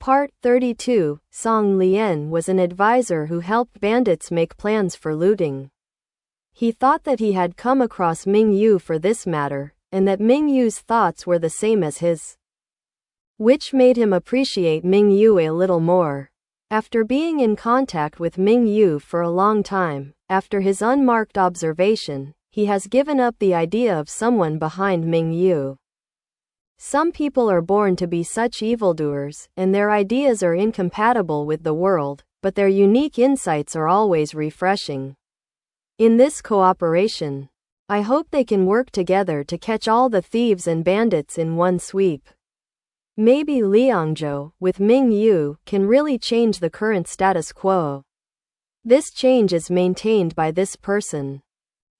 Part 32. Song Lian was an advisor who helped bandits make plans for looting. He thought that he had come across Ming Yu for this matter, and that Ming Yu's thoughts were the same as his, which made him appreciate Ming Yu a little more. After being in contact with Ming Yu for a long time, after his unmarked observation, he has given up the idea of someone behind Ming Yu. Some people are born to be such evildoers, and their ideas are incompatible with the world, but their unique insights are always refreshing. In this cooperation, I hope they can work together to catch all the thieves and bandits in one sweep. Maybe Liangzhou, with Ming Yu, can really change the current status quo. This change is maintained by this person.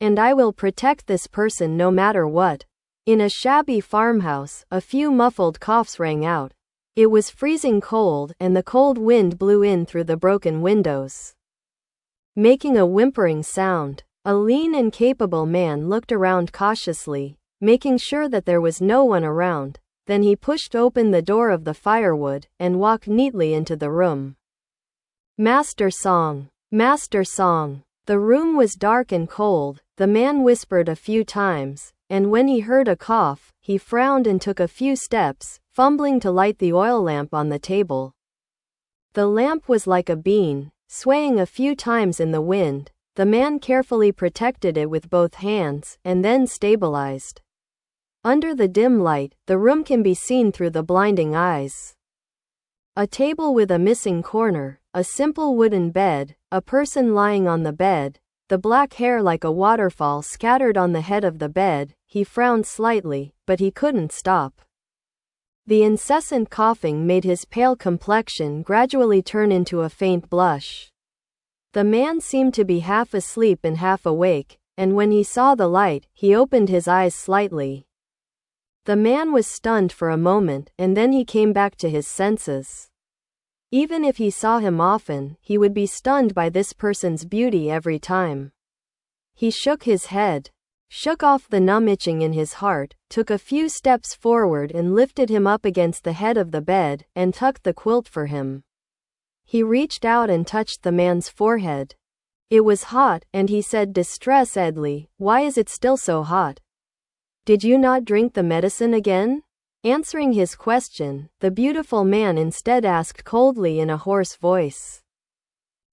And I will protect this person no matter what. In a shabby farmhouse, a few muffled coughs rang out. It was freezing cold, and the cold wind blew in through the broken windows, making a whimpering sound. A lean and capable man looked around cautiously, making sure that there was no one around. Then he pushed open the door of the firewood, and walked neatly into the room. Master Song. Master Song. The room was dark and cold. The man whispered a few times, and when he heard a cough, he frowned and took a few steps, fumbling to light the oil lamp on the table. The lamp was like a bean, swaying a few times in the wind. The man carefully protected it with both hands, and then stabilized. Under the dim light, the room can be seen through the blinding eyes. A table with a missing corner, a simple wooden bed, a person lying on the bed, the black hair like a waterfall scattered on the head of the bed. He frowned slightly, but he couldn't stop. The incessant coughing made his pale complexion gradually turn into a faint blush. The man seemed to be half asleep and half awake, and when he saw the light, he opened his eyes slightly. The man was stunned for a moment, and then he came back to his senses. Even if he saw him often, he would be stunned by this person's beauty every time. He shook his head, shook off the numb itching in his heart, took a few steps forward and lifted him up against the head of the bed, and tucked the quilt for him. He reached out and touched the man's forehead. It was hot, and he said distressedly, "Why is it still so hot? Did you not drink the medicine again?" Answering his question, the beautiful man instead asked coldly in a hoarse voice,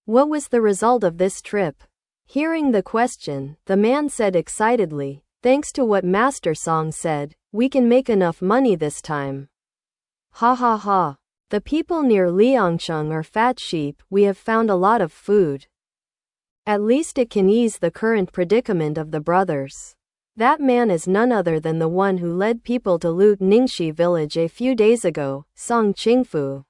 "What was the result of this trip?" Hearing the question, the man said excitedly, "Thanks to what Master Song said, we can make enough money this time. Ha ha ha. The people near Liangcheng are fat sheep. We have found a lot of food. At least it can ease the current predicament of the brothers. That man is none other than the one who led people to loot Ningxi village a few days ago, Song Qingfu."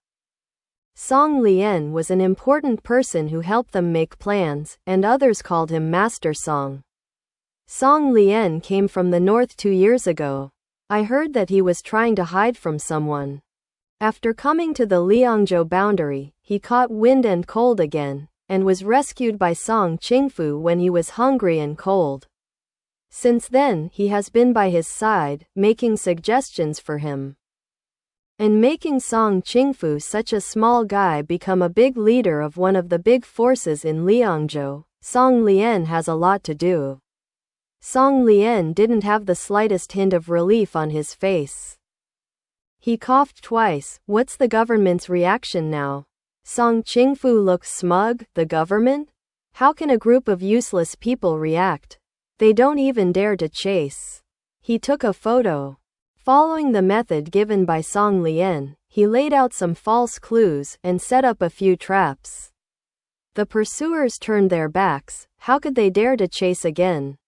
Song Lian was an important person who helped them make plans, and others called him Master Song. Song Lian came from the north 2 years ago. I heard that he was trying to hide from someone. After coming to the Liangzhou boundary, he caught wind and cold again, and was rescued by Song Qingfu when he was hungry and cold. Since then, he has been by his side, making suggestions for him, and making Song Qingfu, such a small guy, become a big leader of one of the big forces in Liangzhou. Song Lian has a lot to do. Song Lian didn't have the slightest hint of relief on his face. He coughed twice. What's the government's reaction now? Song Qingfu looked smug. The government? How can a group of useless people react? They don't even dare to chase. He took a photo. Following the method given by Song Lian, he laid out some false clues and set up a few traps. The pursuers turned their backs. How could they dare to chase again?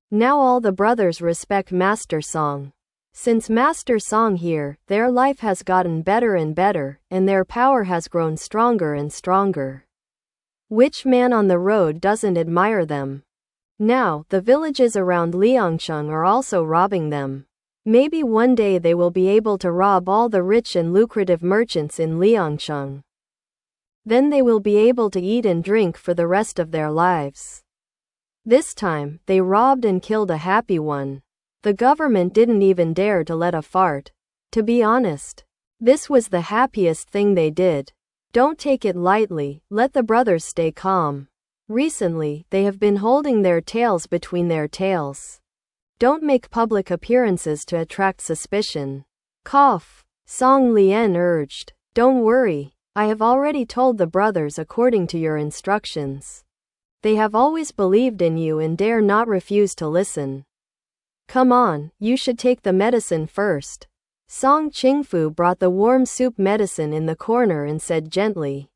Now all the brothers respect Master Song. Since Master Song here, their life has gotten better and better, and their power has grown stronger and stronger. Which man on the road doesn't admire them? Now, the villages around Liangcheng are also robbing them. Maybe one day they will be able to rob all the rich and lucrative merchants in Liangcheng. Then they will be able to eat and drink for the rest of their lives. This time, they robbed and killed a happy one. The government didn't even dare to let a fart. To be honest, This was the happiest thing they did. Don't take it lightly, let the brothers stay calm. Recently, they have been holding their tails between their tails. Don't make public appearances to attract suspicion. Cough. Song Lian urged. Don't worry. I have already told the brothers according to your instructions. They have always believed in you and dare not refuse to listen. Come on, you should take the medicine first. Song Qingfu brought the warm soup medicine in the corner and said gently.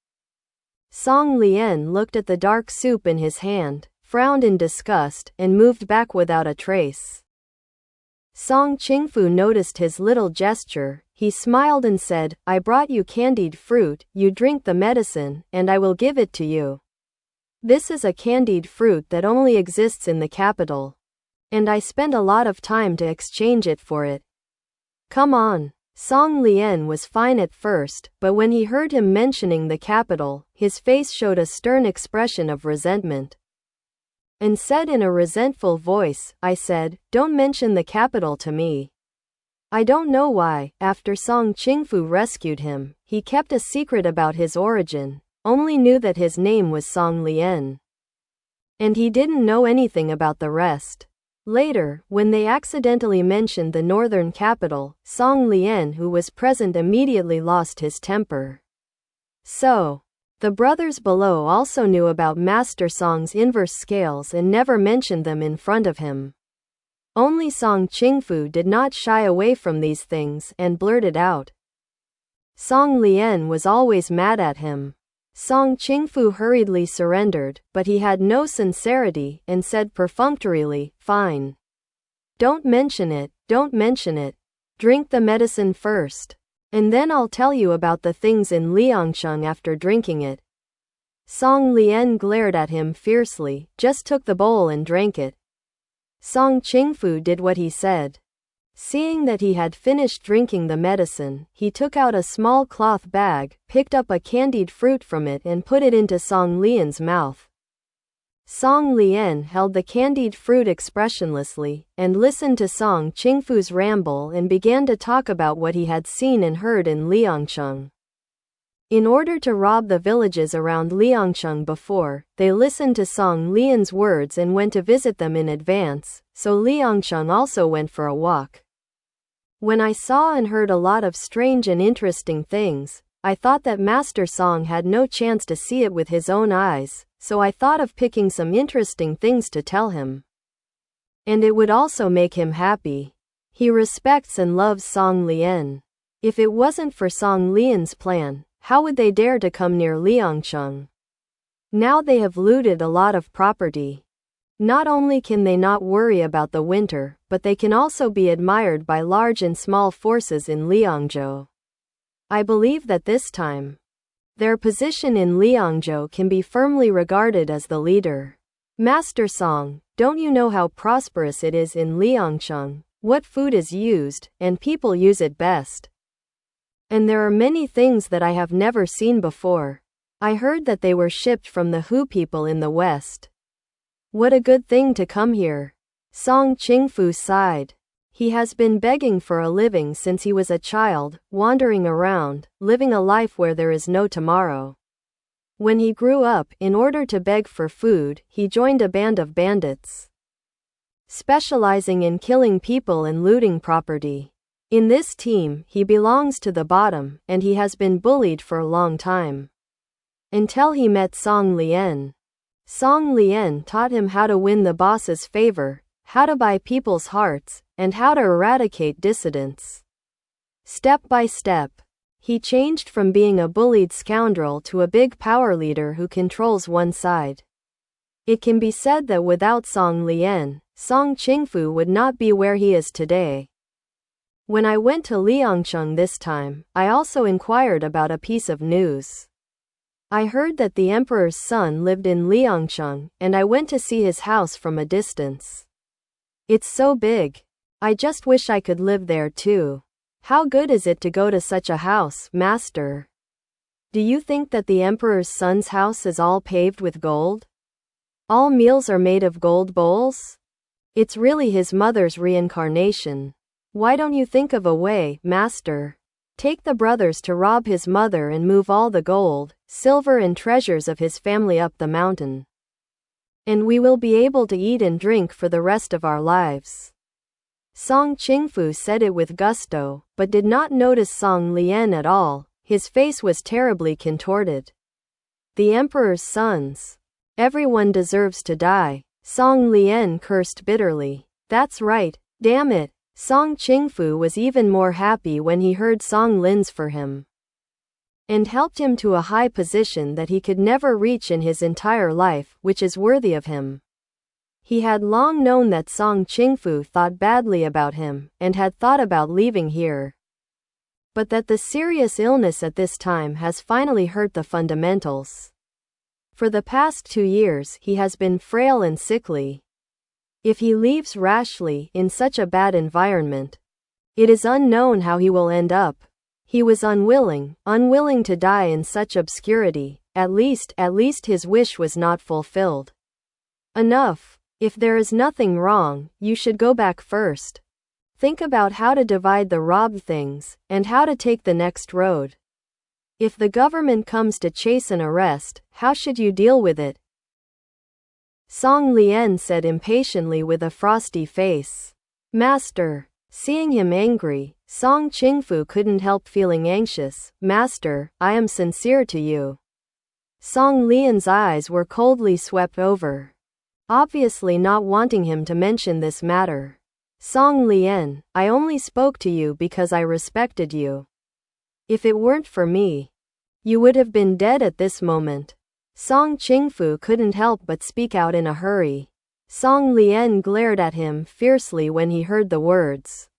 Song Lian looked at the dark soup in his hand, frowned in disgust, and moved back without a trace. Song Qingfu noticed his little gesture. He smiled and said, I brought you candied fruit, you drink the medicine, and I will give it to you. This is a candied fruit that only exists in the capital. And I spent a lot of time to exchange it for it. Come on. Song Lian was fine at first, but when he heard him mentioning the capital, his face showed a stern expression of resentment. And said in a resentful voice, I said, don't mention the capital to me. I don't know why, after Song Qingfu rescued him, he kept a secret about his origin, only knew that his name was Song Lian. And he didn't know anything about the rest. Later, when they accidentally mentioned the northern capital, Song Lian, who was present, immediately lost his temper. So, the brothers below also knew about Master Song's inverse scales and never mentioned them in front of him. Only Song Qingfu did not shy away from these things and blurted out. Song Lian was always mad at him. Song Qingfu hurriedly surrendered, but he had no sincerity and said perfunctorily, fine. Don't mention it, don't mention it. Drink the medicine first. And then I'll tell you about the things in Liangcheng after drinking it. Song Lian glared at him fiercely, just took the bowl and drank it. Song Qingfu did what he said. Seeing that he had finished drinking the medicine, he took out a small cloth bag, picked up a candied fruit from it and put it into Song Lian's mouth. Song Lian held the candied fruit expressionlessly, and listened to Song Qingfu's ramble and began to talk about what he had seen and heard in Liangcheng. In order to rob the villages around Liangcheng before, they listened to Song Lian's words and went to visit them in advance, so Liangcheng also went for a walk. When I saw and heard a lot of strange and interesting things, I thought that Master Song had no chance to see it with his own eyes, so I thought of picking some interesting things to tell him. And it would also make him happy. He respects and loves Song Lian. If it wasn't for Song Lian's plan, how would they dare to come near Liangcheng? Now they have looted a lot of property. Not only can they not worry about the winter, but they can also be admired by large and small forces in Liangzhou. I believe that this time, their position in Liangzhou can be firmly regarded as the leader. Master Song, don't you know how prosperous it is in Liangcheng, what food is used, and people use it best? And there are many things that I have never seen before. I heard that they were shipped from the Hu people in the west. What a good thing to come here. Song Qingfu sighed. He has been begging for a living since he was a child, wandering around, living a life where there is no tomorrow. When he grew up, in order to beg for food, he joined a band of bandits, specializing in killing people and looting property. In this team, he belongs to the bottom, and he has been bullied for a long time. Until he met Song Lian. Song Lian taught him how to win the boss's favor, how to buy people's hearts, and how to eradicate dissidents. Step by step, he changed from being a bullied scoundrel to a big power leader who controls one side. It can be said that without Song Lian, Song Qingfu would not be where he is today. When I went to Liangcheng this time, I also inquired about a piece of news. I heard that the emperor's son lived in Liangcheng, and I went to see his house from a distance. It's so big. I just wish I could live there too. How good is it to go to such a house, master? Do you think that the emperor's son's house is all paved with gold? All meals are made of gold bowls? It's really his mother's reincarnation. Why don't you think of a way, master? Take the brothers to rob his mother and move all the gold, silver and treasures of his family up the mountain. And we will be able to eat and drink for the rest of our lives. Song Qingfu said it with gusto, but did not notice Song Lian at all. His face was terribly contorted. The emperor's sons. Everyone deserves to die. Song Lian cursed bitterly. That's right, damn it. Song Qingfu was even more happy when he heard Song Lin's for him, and helped him to a high position that he could never reach in his entire life, which is worthy of him. He had long known that Song Qingfu thought badly about him, and had thought about leaving here. But that the serious illness at this time has finally hurt the fundamentals. For the past 2 years he has been frail and sickly. If he leaves rashly in such a bad environment, it is unknown how he will end up. He was unwilling to die in such obscurity. At least his wish was not fulfilled. Enough. If there is nothing wrong, you should go back first. Think about how to divide the robbed things, and how to take the next road. If the government comes to chase and arrest, how should you deal with it? Song Lian said impatiently with a frosty face. Master. Seeing him angry, Song Qingfu couldn't help feeling anxious. Master, I am sincere to you. Song Lian's eyes were coldly swept over, obviously not wanting him to mention this matter. Song Lian, I only spoke to you because I respected you. If it weren't for me, you would have been dead at this moment. Song Qingfu couldn't help but speak out in a hurry. Song Lian glared at him fiercely when he heard the words,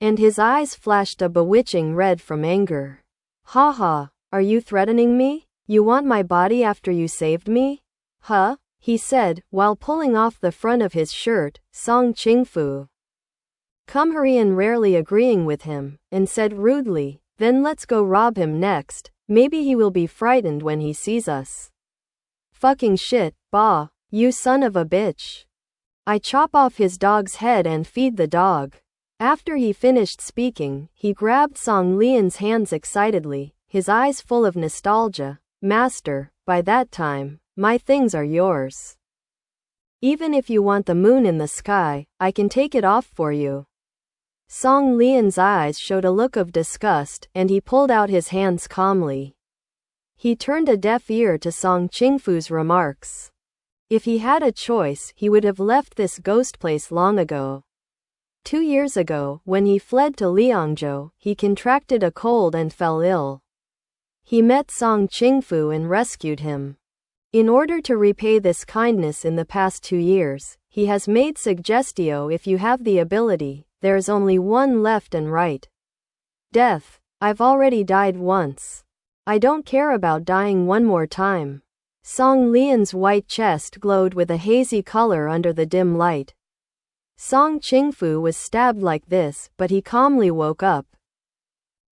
and his eyes flashed a bewitching red from anger. Ha ha, are you threatening me? You want my body after you saved me? Huh? He said, while pulling off the front of his shirt. Song Qingfu, Kumharian rarely agreeing with him, and said rudely, then let's go rob him next. Maybe he will be frightened when he sees us. Fucking shit, bah, you son of a bitch. I chop off his dog's head and feed the dog. After he finished speaking, he grabbed Song Lian's hands excitedly, his eyes full of nostalgia. Master, by that time, my things are yours. Even if you want the moon in the sky, I can take it off for you. Song Lian's eyes showed a look of disgust, and he pulled out his hands calmly. He turned a deaf ear to Song Qingfu's remarks. If he had a choice, he would have left this ghost place long ago. 2 years ago, when he fled to Liangzhou, he contracted a cold and fell ill. He met Song Qingfu and rescued him. In order to repay this kindness in the past 2 years, he has made suggestio if you have the ability, there is only one left and right. Death. I've already died once. I don't care about dying one more time. Song Lian's white chest glowed with a hazy color under the dim light. Song Qingfu was stabbed like this, but he calmly woke up.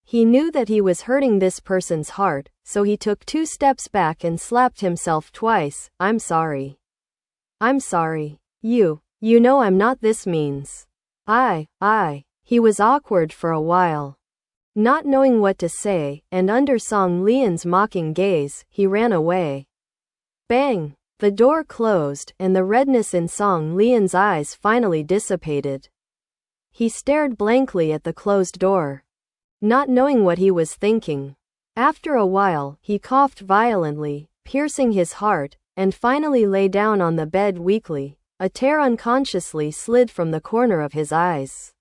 He knew that he was hurting this person's heart, so he took 2 steps back and slapped himself twice. I'm sorry. I'm sorry. You know I'm not this means. He was awkward for a while, not knowing what to say, and under Song Lian's mocking gaze, he ran away. Bang! The door closed, and the redness in Song Lian's eyes finally dissipated. He stared blankly at the closed door, not knowing what he was thinking. After a while, he coughed violently, piercing his heart, and finally lay down on the bed weakly. A tear unconsciously slid from the corner of his eyes.